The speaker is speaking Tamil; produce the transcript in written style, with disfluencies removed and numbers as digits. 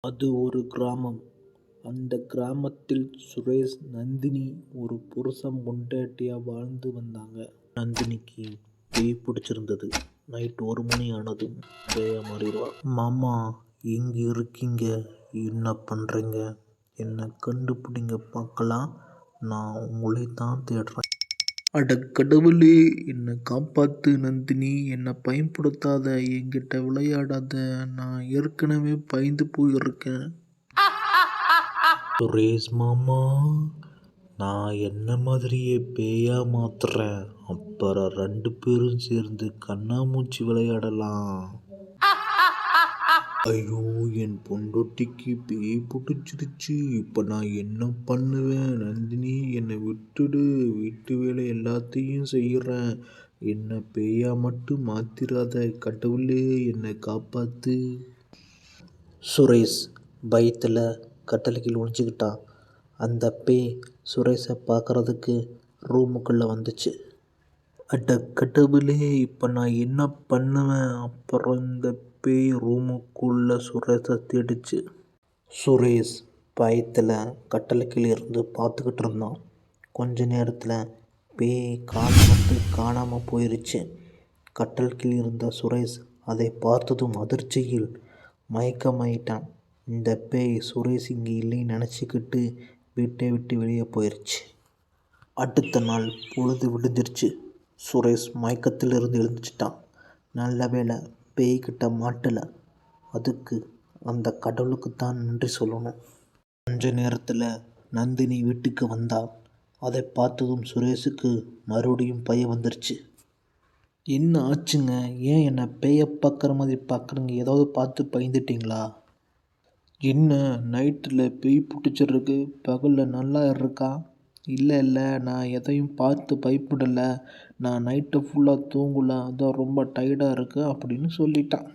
அது ஒரு கிராமம். அந்த கிராமத்தில் சுரேஷ், நந்தினி ஒரு புருஷன் பொண்டாட்டியா வாழ்ந்து வந்தாங்க. நந்தினிக்கு பேய் பிடிச்சிருந்தது. நைட் 1 மணி ஆனதும் பேயா மாறிடுவா. மாமா, எங்க இருக்கீங்க? என்ன பண்றீங்க? என்னை கண்டுபிடிங்க பார்க்கலாம். நான் உங்களை தான் தேடுறேன். அட கடவுளே, என்னை காப்பாத்து நந்தினி. என்னை பயன்படுத்தாத, என்கிட்ட விளையாடாத. நான் ஏற்கனவே பயந்து போயிருக்கேன். சுரேஷ் மாமா, நான் என்ன மாதிரியே பேயா மாத்துறேன். அப்புறம் 2 பேரும் சேர்ந்து கண்ணாமூச்சி விளையாடலாம். ஐயோ, என் பொண்டாட்டிக்கு பேய் பிடிச்சிருச்சு. இப்போ நான் என்ன பண்ணுவேன்? நந்தினி, என்னை விட்டுடு. வீட்டு வேலை எல்லாத்தையும் செய்கிறேன். என்ன பேயா மட்டும் மாத்திராத. கடவுளே, என்னை காப்பாத்து. சுரேஷ் பயத்தில் கட்டளைக்கு ஒழிஞ்சுக்கிட்டான். அந்த பேய் சுரேஷை பார்க்கறதுக்கு ரூமுக்குள்ளே வந்துச்சு. அட கடவுளே, இப்போ நான் என்ன பண்ணுவேன்? அப்புறம் இந்த பேய் ரூமுக்குள்ளே சுரேஷை தேடிச்சு. சுரேஷ் பயத்தில் கட்டளைக்கில் இருந்து பார்த்துக்கிட்டு இருந்தான். கொஞ்ச நேரத்தில் பேய் காணாமல் போயிருச்சு. கட்டல் கீழ் இருந்த சுரேஷ் அதை பார்த்ததும் அதிர்ச்சியில் மயக்கமாயிட்டான். இந்த பேய் சுரேஷ் இங்கே இல்லைன்னு நினச்சிக்கிட்டு வீட்டை விட்டு வெளியே போயிடுச்சு. அடுத்த நாள் பொழுது விடிஞ்சிருச்சு. சுரேஷ் மயக்கத்தில் இருந்து எழுந்துச்சிட்டான். நல்ல வேளை பேய்கிட்ட மாட்டலை. அதுக்கு அந்த கடவுளுக்கு தான் நன்றி சொல்லணும். கொஞ்ச நேரத்தில் நந்தினி வீட்டுக்கு வந்தாள். அதை பார்த்ததும் சுரேஷுக்கு மறுபடியும் பயம் வந்துருச்சு. என்ன ஆச்சுங்க? ஏன் என்னை பேயை பார்க்குற மாதிரி பார்க்குறீங்க? ஏதாவது பார்த்து பயந்துட்டிங்களா? என்ன நைட்டில் பேய் பிடிச்சிருக்கு, பகலில் நல்லா இருக்கா? இல்லை, நான் எதையும் பார்த்து பயப்படலை. நான் நைட்டு ஃபுல்லாக தூங்கலை, அதான் ரொம்ப டயர்டாக இருக்குது அப்படின்னு சொல்லிட்டான்.